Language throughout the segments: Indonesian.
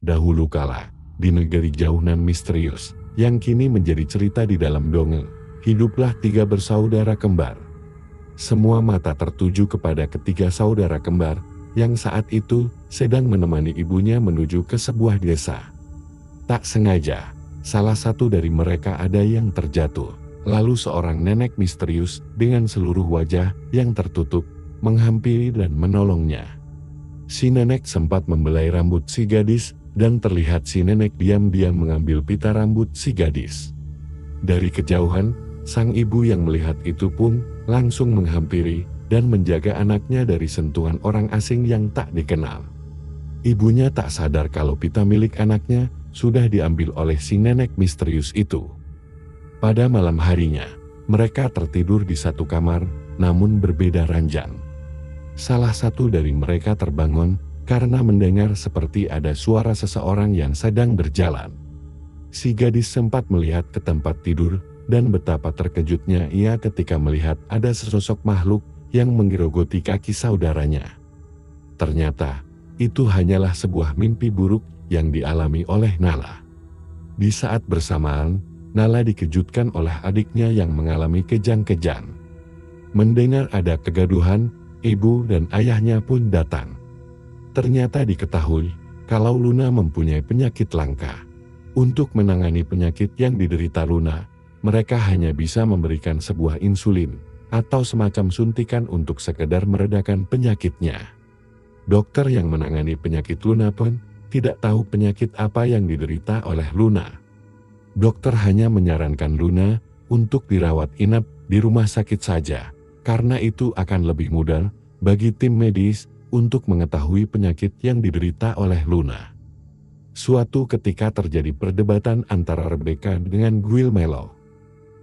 Dahulu kala, di negeri jauh nan misterius, yang kini menjadi cerita di dalam dongeng, hiduplah 3 bersaudara kembar. Semua mata tertuju kepada ketiga saudara kembar, yang saat itu sedang menemani ibunya menuju ke sebuah desa. Tak sengaja, salah satu dari mereka ada yang terjatuh. Lalu seorang nenek misterius dengan seluruh wajah yang tertutup, menghampiri dan menolongnya. Si nenek sempat membelai rambut si gadis, dan terlihat si nenek diam-diam mengambil pita rambut si gadis. Dari kejauhan, sang ibu yang melihat itu pun langsung menghampiri dan menjaga anaknya dari sentuhan orang asing yang tak dikenal. Ibunya tak sadar kalau pita milik anaknya sudah diambil oleh si nenek misterius itu. Pada malam harinya, mereka tertidur di satu kamar, namun berbeda ranjang. Salah satu dari mereka terbangun karena mendengar seperti ada suara seseorang yang sedang berjalan. Si gadis sempat melihat ke tempat tidur, dan betapa terkejutnya ia ketika melihat ada sesosok makhluk yang menggerogoti kaki saudaranya. Ternyata, itu hanyalah sebuah mimpi buruk yang dialami oleh Nala. Di saat bersamaan, Nala dikejutkan oleh adiknya yang mengalami kejang-kejang. Mendengar ada kegaduhan, ibu dan ayahnya pun datang. Ternyata diketahui kalau Luna mempunyai penyakit langka. Untuk menangani penyakit yang diderita Luna, mereka hanya bisa memberikan sebuah insulin atau semacam suntikan untuk sekedar meredakan penyakitnya. Dokter yang menangani penyakit Luna pun tidak tahu penyakit apa yang diderita oleh Luna. Dokter hanya menyarankan Luna untuk dirawat inap di rumah sakit saja, karena itu akan lebih mudah bagi tim medis untuk mengetahui penyakit yang diderita oleh Luna. Suatu ketika terjadi perdebatan antara Rebecca dengan Guillermo.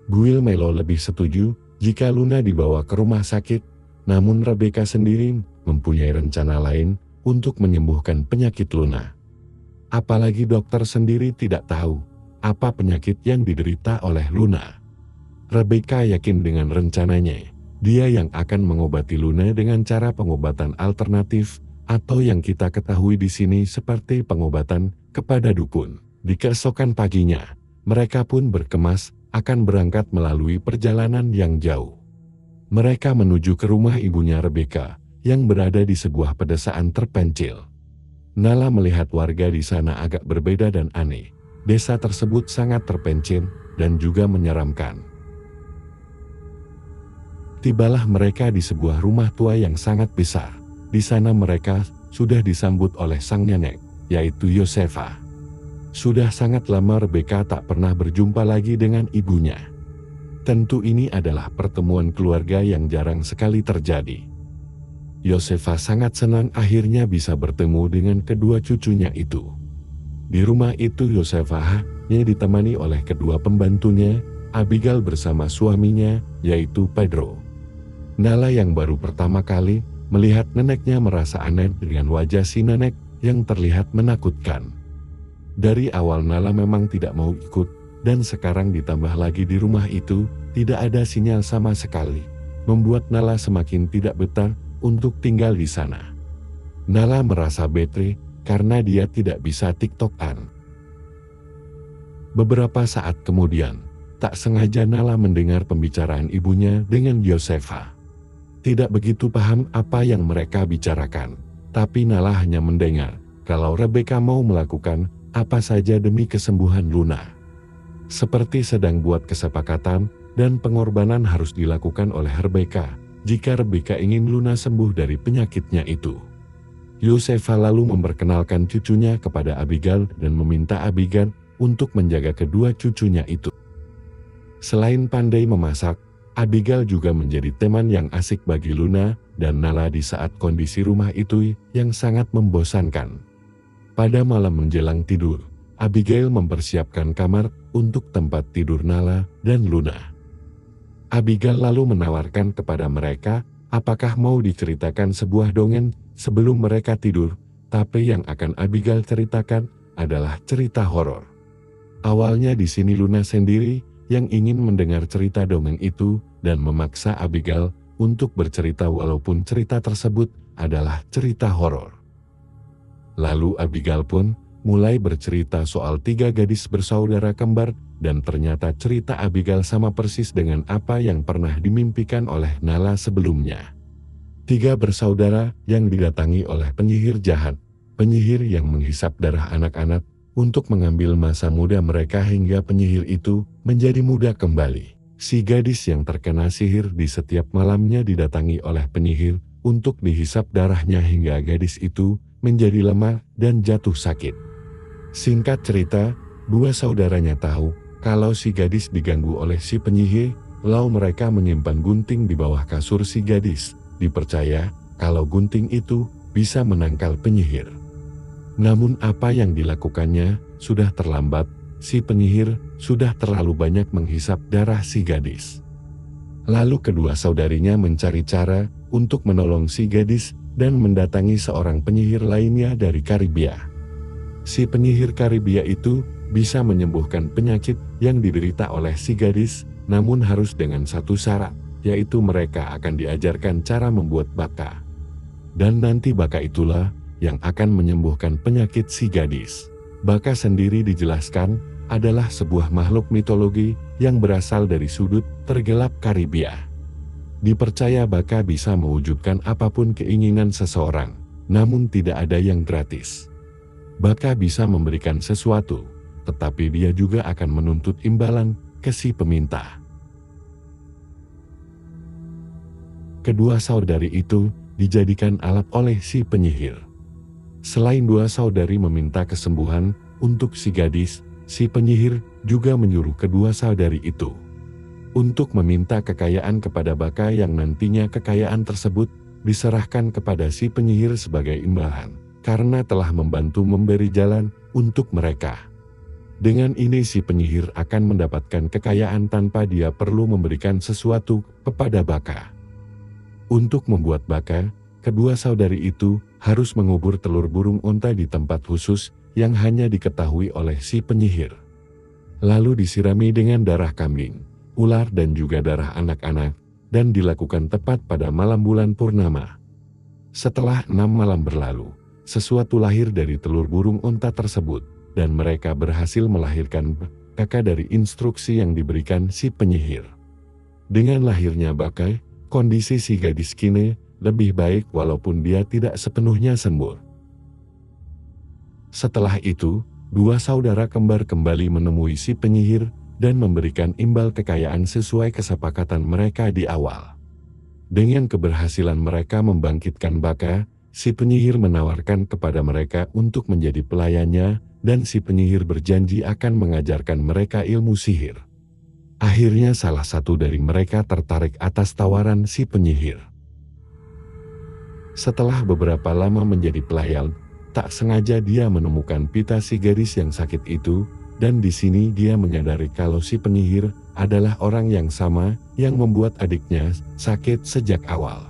Guillermo lebih setuju jika Luna dibawa ke rumah sakit, namun Rebecca sendiri mempunyai rencana lain untuk menyembuhkan penyakit Luna. Apalagi dokter sendiri tidak tahu apa penyakit yang diderita oleh Luna. Rebecca yakin dengan rencananya. Dia yang akan mengobati Luna dengan cara pengobatan alternatif, atau yang kita ketahui di sini seperti pengobatan kepada dukun. Di keesokan paginya, mereka pun berkemas akan berangkat melalui perjalanan yang jauh. Mereka menuju ke rumah ibunya Rebecca, yang berada di sebuah pedesaan terpencil. Nala melihat warga di sana agak berbeda dan aneh. Desa tersebut sangat terpencil dan juga menyeramkan. Tibalah mereka di sebuah rumah tua yang sangat besar. Di sana mereka sudah disambut oleh sang nenek, yaitu Yosefa. Sudah sangat lama Rebecca tak pernah berjumpa lagi dengan ibunya. Tentu ini adalah pertemuan keluarga yang jarang sekali terjadi. Yosefa sangat senang akhirnya bisa bertemu dengan kedua cucunya itu. Di rumah itu Yosefa hanya ditemani oleh kedua pembantunya, Abigail bersama suaminya, yaitu Pedro. Nala yang baru pertama kali melihat neneknya merasa aneh dengan wajah si nenek yang terlihat menakutkan. Dari awal Nala memang tidak mau ikut, dan sekarang ditambah lagi di rumah itu tidak ada sinyal sama sekali, membuat Nala semakin tidak betah untuk tinggal di sana. Nala merasa bete karena dia tidak bisa TikTok-an. Beberapa saat kemudian, tak sengaja Nala mendengar pembicaraan ibunya dengan Yosefa. Tidak begitu paham apa yang mereka bicarakan, tapi Nala hanya mendengar kalau Rebecca mau melakukan apa saja demi kesembuhan Luna. Seperti sedang buat kesepakatan dan pengorbanan harus dilakukan oleh Rebecca jika Rebecca ingin Luna sembuh dari penyakitnya itu. Yosefa lalu memperkenalkan cucunya kepada Abigail dan meminta Abigail untuk menjaga kedua cucunya itu. Selain pandai memasak, Abigail juga menjadi teman yang asik bagi Luna dan Nala di saat kondisi rumah itu yang sangat membosankan. Pada malam menjelang tidur, Abigail mempersiapkan kamar untuk tempat tidur Nala dan Luna. Abigail lalu menawarkan kepada mereka apakah mau diceritakan sebuah dongeng sebelum mereka tidur, tapi yang akan Abigail ceritakan adalah cerita horor. Awalnya di sini Luna sendiri yang ingin mendengar cerita dongeng itu dan memaksa Abigail untuk bercerita walaupun cerita tersebut adalah cerita horor. Lalu Abigail pun mulai bercerita soal 3 gadis bersaudara kembar, dan ternyata cerita Abigail sama persis dengan apa yang pernah dimimpikan oleh Nala sebelumnya. 3 bersaudara yang didatangi oleh penyihir jahat, penyihir yang menghisap darah anak-anak untuk mengambil masa muda mereka hingga penyihir itu menjadi muda kembali. Si gadis yang terkena sihir di setiap malamnya didatangi oleh penyihir untuk dihisap darahnya hingga gadis itu menjadi lemah dan jatuh sakit. Singkat cerita, 2 saudaranya tahu kalau si gadis diganggu oleh si penyihir, lalu mereka menyimpan gunting di bawah kasur si gadis, dipercaya kalau gunting itu bisa menangkal penyihir. Namun apa yang dilakukannya sudah terlambat, si penyihir sudah terlalu banyak menghisap darah si gadis. Lalu kedua saudarinya mencari cara untuk menolong si gadis dan mendatangi seorang penyihir lainnya dari Karibia. Si penyihir Karibia itu bisa menyembuhkan penyakit yang diderita oleh si gadis, namun harus dengan satu syarat, yaitu mereka akan diajarkan cara membuat baka. Dan nanti baka itulah yang akan menyembuhkan penyakit si gadis. Baka sendiri dijelaskan adalah sebuah makhluk mitologi yang berasal dari sudut tergelap Karibia. Dipercaya baka bisa mewujudkan apapun keinginan seseorang, namun tidak ada yang gratis. Baka bisa memberikan sesuatu, tetapi dia juga akan menuntut imbalan ke si peminta. Kedua saudari itu dijadikan alat oleh si penyihir. Selain 2 saudari meminta kesembuhan untuk si gadis, si penyihir juga menyuruh kedua saudari itu untuk meminta kekayaan kepada baka yang nantinya kekayaan tersebut diserahkan kepada si penyihir sebagai imbalan, karena telah membantu memberi jalan untuk mereka. Dengan ini si penyihir akan mendapatkan kekayaan tanpa dia perlu memberikan sesuatu kepada baka. Untuk membuat baka, kedua saudari itu harus mengubur telur burung unta di tempat khusus yang hanya diketahui oleh si penyihir. Lalu disirami dengan darah kambing, ular dan juga darah anak-anak, dan dilakukan tepat pada malam bulan purnama. Setelah 6 malam berlalu, sesuatu lahir dari telur burung unta tersebut, dan mereka berhasil melahirkan baka dari instruksi yang diberikan si penyihir. Dengan lahirnya baka, kondisi si gadis kini lebih baik walaupun dia tidak sepenuhnya sembuh. Setelah itu, 2 saudara kembar kembali menemui si penyihir dan memberikan imbal kekayaan sesuai kesepakatan mereka di awal. Dengan keberhasilan mereka membangkitkan baka, si penyihir menawarkan kepada mereka untuk menjadi pelayannya, dan si penyihir berjanji akan mengajarkan mereka ilmu sihir. Akhirnya salah satu dari mereka tertarik atas tawaran si penyihir. Setelah beberapa lama menjadi pelayan, tak sengaja dia menemukan pita si gadis yang sakit itu, dan di sini dia menyadari kalau si penyihir adalah orang yang sama yang membuat adiknya sakit sejak awal.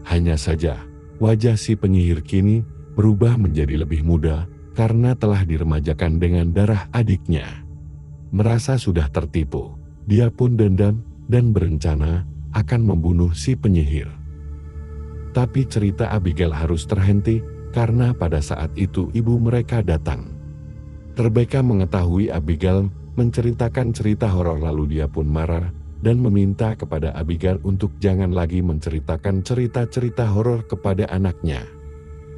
Hanya saja, wajah si penyihir kini berubah menjadi lebih muda karena telah diremajakan dengan darah adiknya. Merasa sudah tertipu, dia pun dendam dan berencana akan membunuh si penyihir. Tapi cerita Abigail harus terhenti karena pada saat itu ibu mereka datang. Rebecca mengetahui Abigail menceritakan cerita horor, lalu dia pun marah dan meminta kepada Abigail untuk jangan lagi menceritakan cerita-cerita horor kepada anaknya.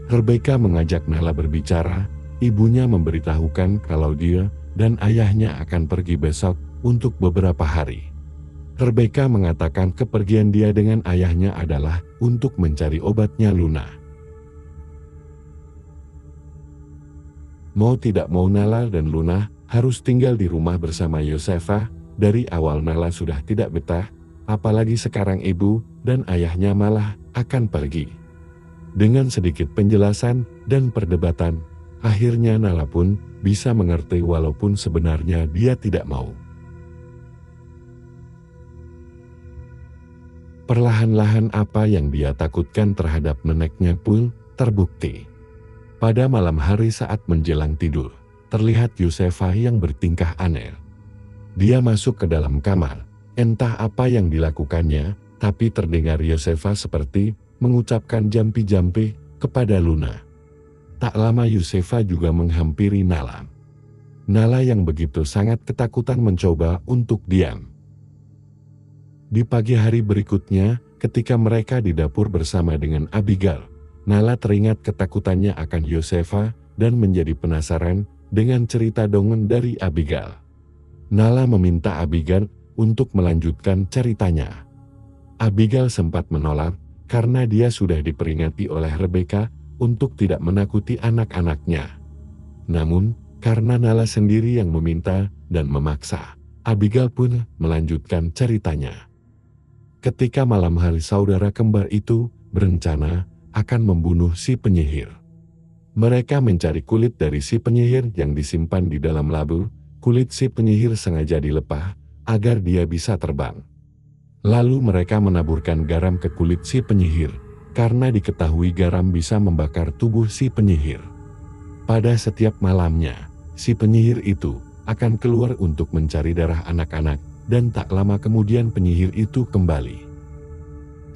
Rebecca mengajak Nala berbicara, ibunya memberitahukan kalau dia dan ayahnya akan pergi besok untuk beberapa hari. Rebecca mengatakan kepergian dia dengan ayahnya adalah untuk mencari obatnya Luna. Mau tidak mau Nala dan Luna harus tinggal di rumah bersama Yosefa. Dari awal Nala sudah tidak betah, apalagi sekarang ibu dan ayahnya malah akan pergi. Dengan sedikit penjelasan dan perdebatan, akhirnya Nala pun bisa mengerti walaupun sebenarnya dia tidak mau. Perlahan-lahan apa yang dia takutkan terhadap neneknya pun terbukti. Pada malam hari saat menjelang tidur, terlihat Yosefa yang bertingkah aneh. Dia masuk ke dalam kamar, entah apa yang dilakukannya, tapi terdengar Yosefa seperti mengucapkan jampi-jampi kepada Luna. Tak lama Yosefa juga menghampiri Nala. Nala yang begitu sangat ketakutan mencoba untuk diam. Di pagi hari berikutnya, ketika mereka di dapur bersama dengan Abigail, Nala teringat ketakutannya akan Yosefa dan menjadi penasaran dengan cerita dongeng dari Abigail. Nala meminta Abigail untuk melanjutkan ceritanya. Abigail sempat menolak karena dia sudah diperingati oleh Rebeka untuk tidak menakuti anak-anaknya. Namun, karena Nala sendiri yang meminta dan memaksa, Abigail pun melanjutkan ceritanya. Ketika malam hari saudara kembar itu berencana akan membunuh si penyihir. Mereka mencari kulit dari si penyihir yang disimpan di dalam labu. Kulit si penyihir sengaja dilepah agar dia bisa terbang. Lalu mereka menaburkan garam ke kulit si penyihir, karena diketahui garam bisa membakar tubuh si penyihir. Pada setiap malamnya, si penyihir itu akan keluar untuk mencari darah anak-anak, dan tak lama kemudian penyihir itu kembali.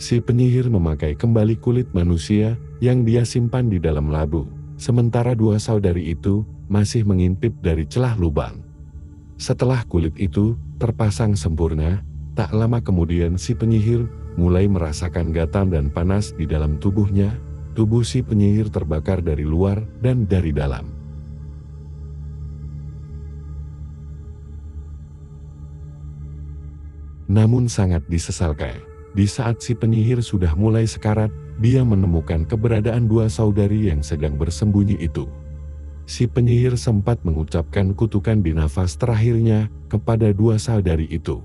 Si penyihir memakai kembali kulit manusia yang dia simpan di dalam labu, sementara dua saudari itu masih mengintip dari celah lubang. Setelah kulit itu terpasang sempurna, tak lama kemudian si penyihir mulai merasakan gatal dan panas di dalam tubuhnya. Tubuh si penyihir terbakar dari luar dan dari dalam. Namun sangat disesalkan, di saat si penyihir sudah mulai sekarat, dia menemukan keberadaan dua saudari yang sedang bersembunyi itu. Si penyihir sempat mengucapkan kutukan di nafas terakhirnya kepada dua saudari itu.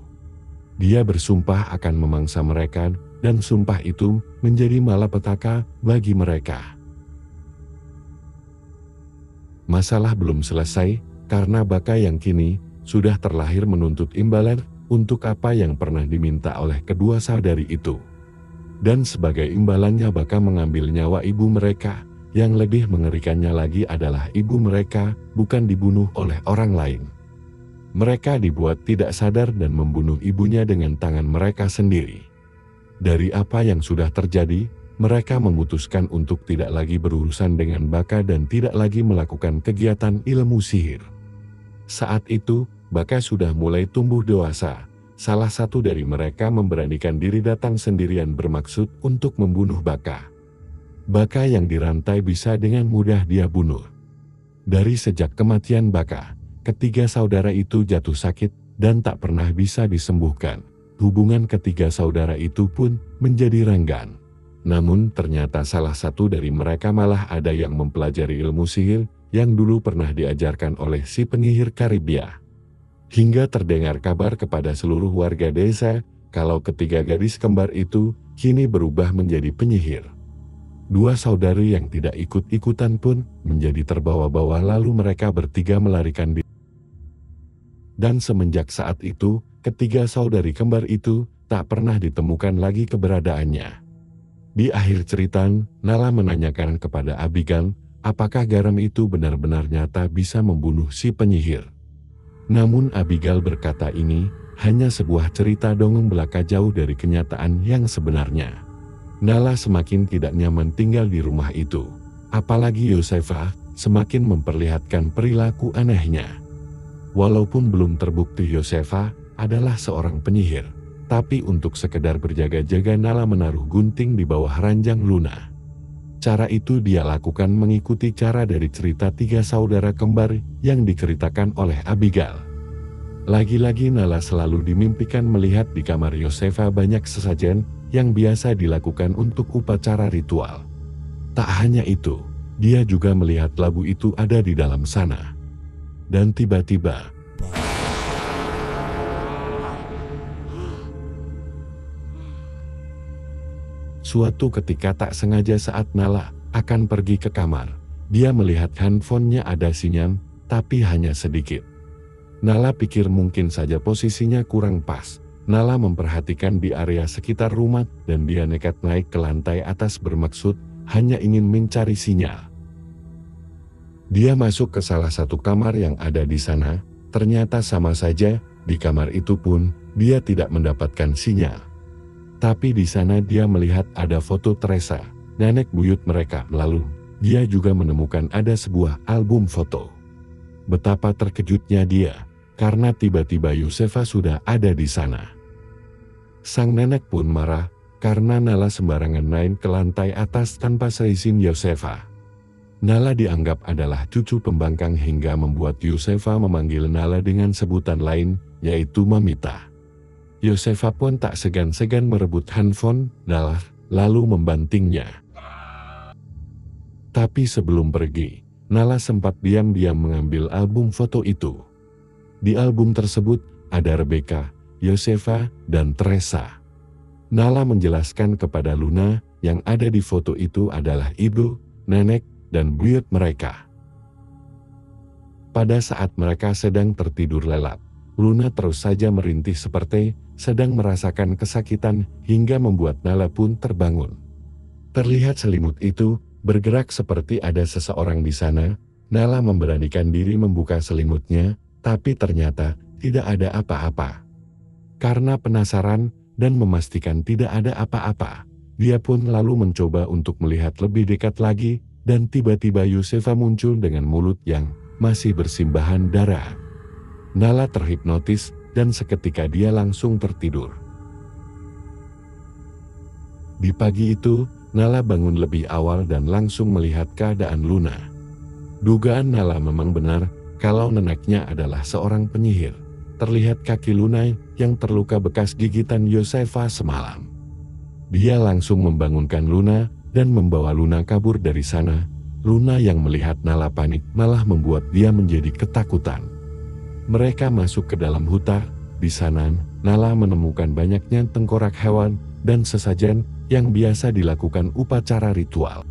Dia bersumpah akan memangsa mereka, dan sumpah itu menjadi malapetaka bagi mereka. Masalah belum selesai, karena Baka yang kini sudah terlahir menuntut imbalan untuk apa yang pernah diminta oleh kedua saudari itu. Dan sebagai imbalannya Baka mengambil nyawa ibu mereka. Yang lebih mengerikannya lagi adalah ibu mereka bukan dibunuh oleh orang lain. Mereka dibuat tidak sadar dan membunuh ibunya dengan tangan mereka sendiri. Dari apa yang sudah terjadi, mereka memutuskan untuk tidak lagi berurusan dengan Baka dan tidak lagi melakukan kegiatan ilmu sihir. Saat itu, Baka sudah mulai tumbuh dewasa. Salah satu dari mereka memberanikan diri datang sendirian bermaksud untuk membunuh Baka. Baka yang dirantai bisa dengan mudah dia bunuh. Dari sejak kematian Baka, ketiga saudara itu jatuh sakit dan tak pernah bisa disembuhkan. Hubungan ketiga saudara itu pun menjadi renggang. Namun ternyata salah satu dari mereka malah ada yang mempelajari ilmu sihir yang dulu pernah diajarkan oleh si penyihir Karibia. Hingga terdengar kabar kepada seluruh warga desa kalau ketiga gadis kembar itu kini berubah menjadi penyihir. Dua saudari yang tidak ikut-ikutan pun menjadi terbawa-bawa, lalu mereka bertiga melarikan diri. Dan semenjak saat itu, ketiga saudari kembar itu tak pernah ditemukan lagi keberadaannya. Di akhir cerita, Nala menanyakan kepada Abigail, apakah garam itu benar-benar nyata bisa membunuh si penyihir. Namun Abigail berkata ini hanya sebuah cerita dongeng belaka jauh dari kenyataan yang sebenarnya. Nala semakin tidak nyaman tinggal di rumah itu. Apalagi Yosefa semakin memperlihatkan perilaku anehnya. Walaupun belum terbukti Yosefa adalah seorang penyihir, tapi untuk sekedar berjaga-jaga Nala menaruh gunting di bawah ranjang Luna. Cara itu dia lakukan mengikuti cara dari cerita tiga saudara kembar yang diceritakan oleh Abigail. Lagi-lagi Nala selalu dimimpikan melihat di kamar Yosefa banyak sesajen yang biasa dilakukan untuk upacara ritual. Tak hanya itu, dia juga melihat labu itu ada di dalam sana. Dan tiba-tiba, suatu ketika tak sengaja saat Nala akan pergi ke kamar, dia melihat handphonenya ada sinyal, tapi hanya sedikit. Nala pikir mungkin saja posisinya kurang pas. Nala memperhatikan di area sekitar rumah dan dia nekat naik ke lantai atas bermaksud hanya ingin mencari sinyal. Dia masuk ke salah satu kamar yang ada di sana, ternyata sama saja, di kamar itu pun dia tidak mendapatkan sinyal. Tapi di sana dia melihat ada foto Teresa, nenek buyut mereka. Lalu, dia juga menemukan ada sebuah album foto. Betapa terkejutnya dia, karena tiba-tiba Yosefa sudah ada di sana. Sang nenek pun marah, karena Nala sembarangan naik ke lantai atas tanpa seizin Yosefa. Nala dianggap adalah cucu pembangkang hingga membuat Yosefa memanggil Nala dengan sebutan lain, yaitu Mamita. Yosefa pun tak segan-segan merebut handphone Nala, lalu membantingnya. Tapi sebelum pergi, Nala sempat diam-diam mengambil album foto itu. Di album tersebut, ada Rebecca, Yosefa, dan Teresa. Nala menjelaskan kepada Luna, yang ada di foto itu adalah ibu, nenek, dan buyut mereka. Pada saat mereka sedang tertidur lelap, Luna terus saja merintih seperti sedang merasakan kesakitan hingga membuat Nala pun terbangun. Terlihat selimut itu bergerak seperti ada seseorang di sana. Nala memberanikan diri membuka selimutnya, tapi ternyata tidak ada apa-apa. Karena penasaran dan memastikan tidak ada apa-apa, dia pun lalu mencoba untuk melihat lebih dekat lagi. Dan tiba-tiba Yosefa muncul dengan mulut yang masih bersimbahan darah. Nala terhipnotis dan seketika dia langsung tertidur. Di pagi itu, Nala bangun lebih awal dan langsung melihat keadaan Luna. Dugaan Nala memang benar kalau neneknya adalah seorang penyihir. Terlihat kaki Luna yang terluka bekas gigitan Yosefa semalam. Dia langsung membangunkan Luna dan membawa Luna kabur dari sana. Luna yang melihat Nala panik malah membuat dia menjadi ketakutan. Mereka masuk ke dalam hutan. Di sana, Nala menemukan banyaknya tengkorak hewan dan sesajen yang biasa dilakukan upacara ritual.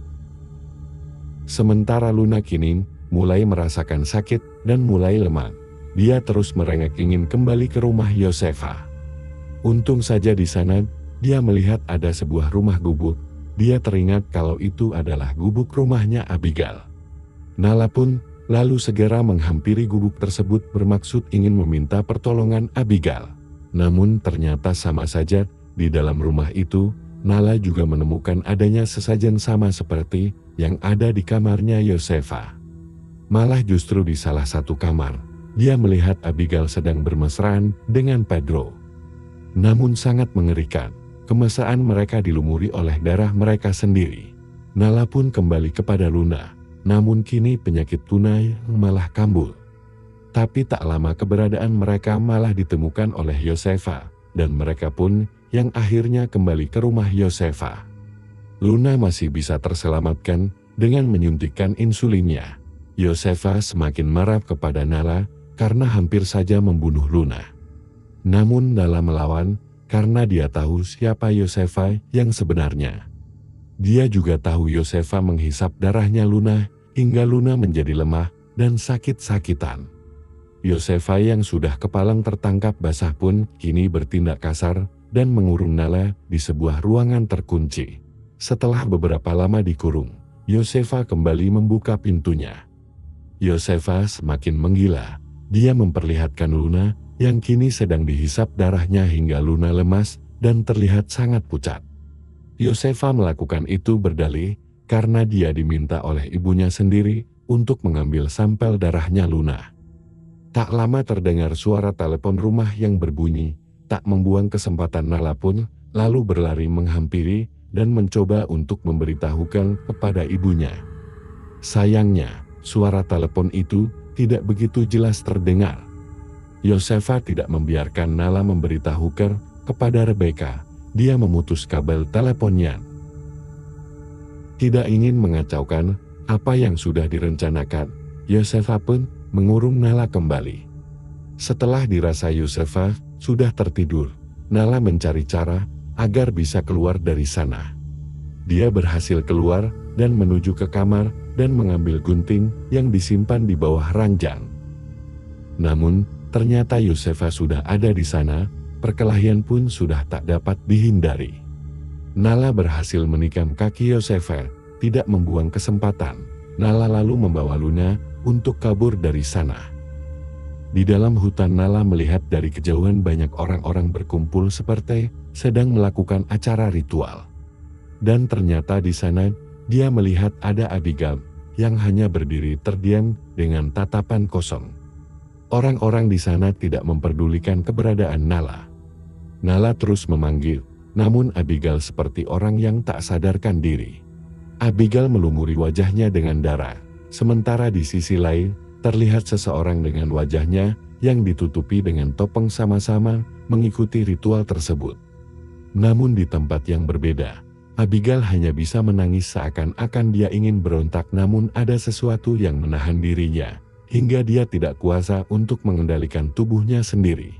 Sementara Luna kini mulai merasakan sakit dan mulai lemah. Dia terus merengek ingin kembali ke rumah Yosefa. Untung saja di sana, dia melihat ada sebuah rumah gubuk. Dia teringat kalau itu adalah gubuk rumahnya Abigail. Nala pun lalu segera menghampiri gubuk tersebut bermaksud ingin meminta pertolongan Abigail. Namun ternyata sama saja, di dalam rumah itu, Nala juga menemukan adanya sesajen sama seperti yang ada di kamarnya Yosefa. Malah justru di salah satu kamar, dia melihat Abigail sedang bermesraan dengan Pedro. Namun sangat mengerikan. Kemesraan mereka dilumuri oleh darah mereka sendiri. Nala pun kembali kepada Luna, namun kini penyakit Luna malah kambuh. Tapi tak lama keberadaan mereka malah ditemukan oleh Yosefa, dan mereka pun yang akhirnya kembali ke rumah Yosefa. Luna masih bisa terselamatkan dengan menyuntikkan insulinnya. Yosefa semakin marah kepada Nala karena hampir saja membunuh Luna. Namun Nala melawan, karena dia tahu siapa Yosefa yang sebenarnya. Dia juga tahu Yosefa menghisap darahnya Luna, hingga Luna menjadi lemah dan sakit-sakitan. Yosefa yang sudah kepalang tertangkap basah pun kini bertindak kasar dan mengurung Nala di sebuah ruangan terkunci. Setelah beberapa lama dikurung, Yosefa kembali membuka pintunya. Yosefa semakin menggila. Dia memperlihatkan Luna yang kini sedang dihisap darahnya hingga Luna lemas dan terlihat sangat pucat. Yosefa melakukan itu berdalih karena dia diminta oleh ibunya sendiri untuk mengambil sampel darahnya Luna. Tak lama terdengar suara telepon rumah yang berbunyi, tak membuang kesempatan Nala pun lalu berlari menghampiri dan mencoba untuk memberitahukan kepada ibunya. Sayangnya, suara telepon itu tidak begitu jelas terdengar. Yosefa tidak membiarkan Nala memberitahukan kepada Rebecca. Dia memutus kabel teleponnya. Tidak ingin mengacaukan apa yang sudah direncanakan, Yosefa pun mengurung Nala kembali. Setelah dirasa Yosefa sudah tertidur, Nala mencari cara agar bisa keluar dari sana. Dia berhasil keluar dan menuju ke kamar dan mengambil gunting yang disimpan di bawah ranjang. Namun, ternyata Yosefa sudah ada di sana, perkelahian pun sudah tak dapat dihindari. Nala berhasil menikam kaki Yosefa, tidak membuang kesempatan. Nala lalu membawa Luna untuk kabur dari sana. Di dalam hutan Nala melihat dari kejauhan banyak orang-orang berkumpul seperti sedang melakukan acara ritual. Dan ternyata di sana dia melihat ada Abigail yang hanya berdiri terdiam dengan tatapan kosong. Orang-orang di sana tidak memperdulikan keberadaan Nala. Nala terus memanggil, namun Abigail seperti orang yang tak sadarkan diri. Abigail melumuri wajahnya dengan darah, sementara di sisi lain terlihat seseorang dengan wajahnya yang ditutupi dengan topeng sama-sama mengikuti ritual tersebut. Namun di tempat yang berbeda, Abigail hanya bisa menangis seakan-akan dia ingin berontak, namun ada sesuatu yang menahan dirinya, hingga dia tidak kuasa untuk mengendalikan tubuhnya sendiri.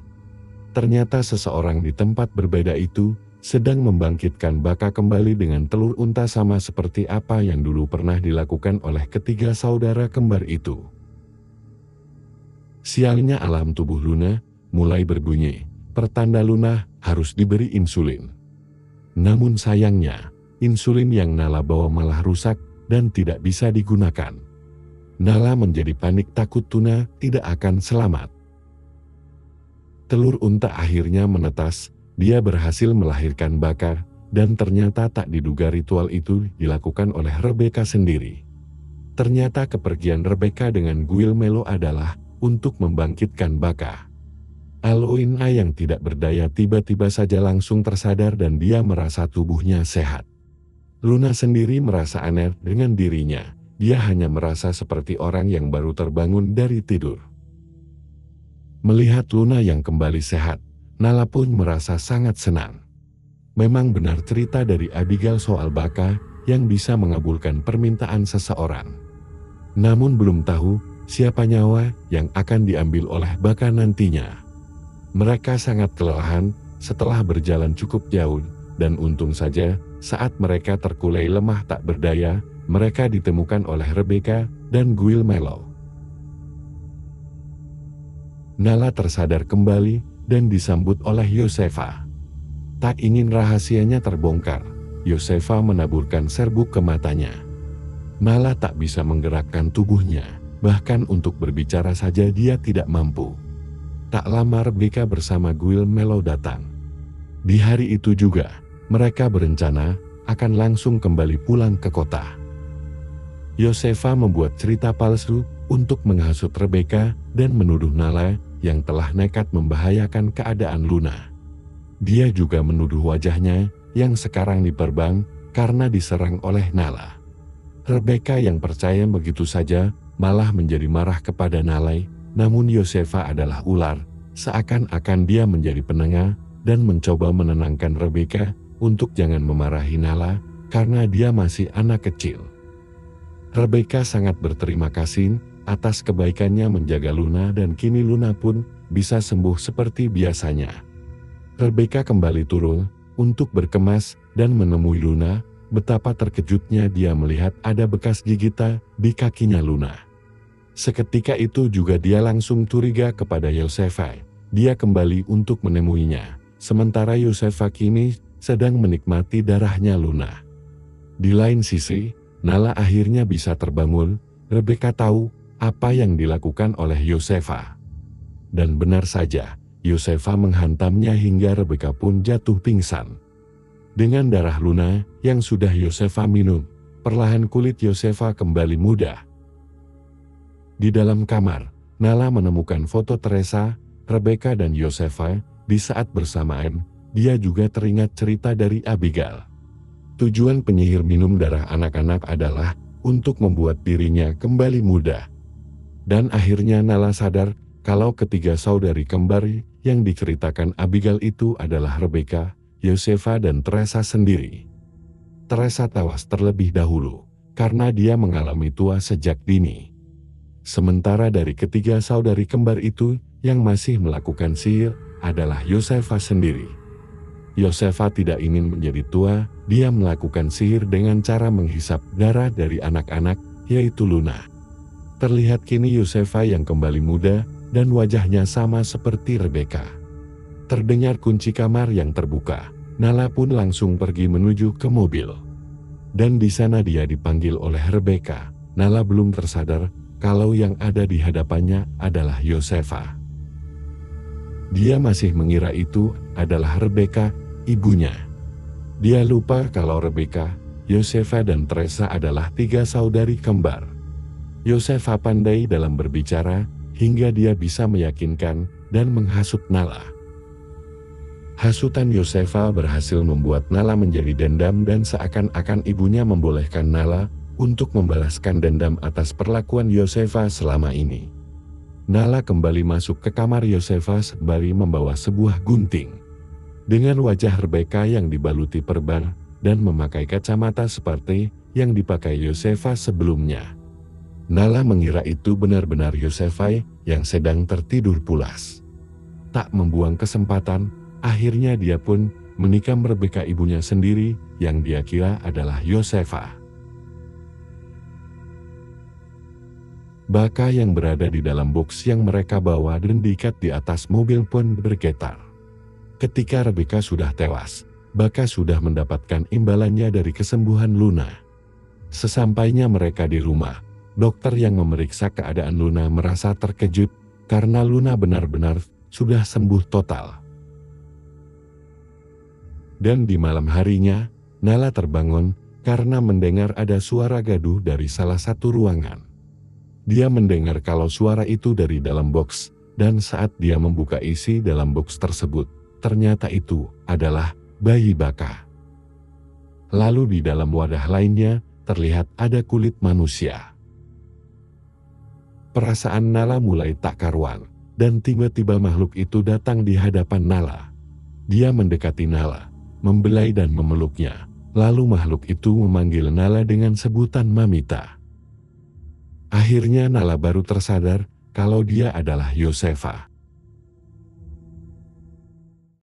Ternyata seseorang di tempat berbeda itu sedang membangkitkan Baka kembali dengan telur unta sama seperti apa yang dulu pernah dilakukan oleh ketiga saudara kembar itu. Sialnya alam tubuh Luna mulai berbunyi, pertanda Luna harus diberi insulin. Namun sayangnya, insulin yang Nala bawa malah rusak dan tidak bisa digunakan. Nala menjadi panik, takut Tuna tidak akan selamat. Telur unta akhirnya menetas, dia berhasil melahirkan Baka, dan ternyata tak diduga ritual itu dilakukan oleh Rebecca sendiri. Ternyata kepergian Rebecca dengan Guillermo adalah untuk membangkitkan Baka. Aloina yang tidak berdaya tiba-tiba saja langsung tersadar dan dia merasa tubuhnya sehat. Luna sendiri merasa aneh dengan dirinya, dia hanya merasa seperti orang yang baru terbangun dari tidur. Melihat Luna yang kembali sehat, Nala pun merasa sangat senang. Memang benar cerita dari Abigail soal Baka yang bisa mengabulkan permintaan seseorang. Namun belum tahu siapa nyawa yang akan diambil oleh Baka nantinya. Mereka sangat kelelahan setelah berjalan cukup jauh, dan untung saja saat mereka terkulai lemah tak berdaya, mereka ditemukan oleh Rebecca dan Guillermo. Nala tersadar kembali dan disambut oleh Josefa. Tak ingin rahasianya terbongkar, Josefa menaburkan serbuk ke matanya. Nala tak bisa menggerakkan tubuhnya, bahkan untuk berbicara saja dia tidak mampu. Tak lama Rebecca bersama Guillermo datang. Di hari itu juga, mereka berencana akan langsung kembali pulang ke kota. Josefa membuat cerita palsu untuk menghasut Rebecca dan menuduh Nala yang telah nekat membahayakan keadaan Luna. Dia juga menuduh wajahnya yang sekarang diperbang karena diserang oleh Nala. Rebecca yang percaya begitu saja malah menjadi marah kepada Nala. Namun Josefa adalah ular, seakan-akan dia menjadi penengah dan mencoba menenangkan Rebecca untuk jangan memarahi Nala karena dia masih anak kecil. Rebecca sangat berterima kasih atas kebaikannya menjaga Luna dan kini Luna pun bisa sembuh seperti biasanya. Rebecca kembali turun untuk berkemas dan menemui Luna, betapa terkejutnya dia melihat ada bekas gigitan di kakinya Luna. Seketika itu juga dia langsung curiga kepada Josefa. Dia kembali untuk menemuinya, sementara Josefa kini sedang menikmati darahnya Luna. Di lain sisi, Nala akhirnya bisa terbangun. Rebecca tahu apa yang dilakukan oleh Josefa. Dan benar saja, Josefa menghantamnya hingga Rebecca pun jatuh pingsan. Dengan darah Luna yang sudah Josefa minum, perlahan kulit Josefa kembali muda. Di dalam kamar, Nala menemukan foto Teresa, Rebecca dan Josefa. Di saat bersamaan, dia juga teringat cerita dari Abigail. Tujuan penyihir minum darah anak-anak adalah untuk membuat dirinya kembali muda. Dan akhirnya Nala sadar kalau ketiga saudari kembar yang diceritakan Abigail itu adalah Rebecca, Josefa dan Teresa sendiri. Teresa tewas terlebih dahulu karena dia mengalami tua sejak dini. Sementara dari ketiga saudari kembar itu yang masih melakukan sihir adalah Josefa sendiri. Josefa tidak ingin menjadi tua, dia melakukan sihir dengan cara menghisap darah dari anak-anak, yaitu Luna. Terlihat kini Josefa yang kembali muda dan wajahnya sama seperti Rebecca. Terdengar kunci kamar yang terbuka, Nala pun langsung pergi menuju ke mobil. Dan di sana dia dipanggil oleh Rebecca. Nala belum tersadar kalau yang ada di hadapannya adalah Josefa. Dia masih mengira itu adalah Rebecca, ibunya. Dia lupa kalau Rebecca Yosefa dan Teresa adalah 3 saudari kembar. Yosefa pandai dalam berbicara hingga dia bisa meyakinkan dan menghasut Nala. Hasutan Yosefa berhasil membuat Nala menjadi dendam dan seakan-akan ibunya membolehkan Nala untuk membalaskan dendam atas perlakuan Yosefa selama ini. Nala kembali masuk ke kamar Yosefa sembari membawa sebuah gunting. Dengan wajah Rebeka yang dibaluti perban dan memakai kacamata seperti yang dipakai Yosefa sebelumnya. Nala mengira itu benar-benar Yosefa yang sedang tertidur pulas. Tak membuang kesempatan, akhirnya dia pun menikam Rebeka ibunya sendiri yang dia kira adalah Yosefa. Baka yang berada di dalam box yang mereka bawa dan diikat di atas mobil pun bergetar. Ketika Rebeka sudah tewas, Baka sudah mendapatkan imbalannya dari kesembuhan Luna. Sesampainya mereka di rumah, dokter yang memeriksa keadaan Luna merasa terkejut karena Luna benar-benar sudah sembuh total. Dan di malam harinya, Nala terbangun karena mendengar ada suara gaduh dari salah satu ruangan. Dia mendengar kalau suara itu dari dalam box, dan saat dia membuka isi dalam box tersebut, ternyata itu adalah bayi Baka. Lalu di dalam wadah lainnya, terlihat ada kulit manusia. Perasaan Nala mulai tak karuan, dan tiba-tiba makhluk itu datang di hadapan Nala. Dia mendekati Nala, membelai dan memeluknya, lalu makhluk itu memanggil Nala dengan sebutan Mamita. Akhirnya Nala baru tersadar kalau dia adalah Yosefa.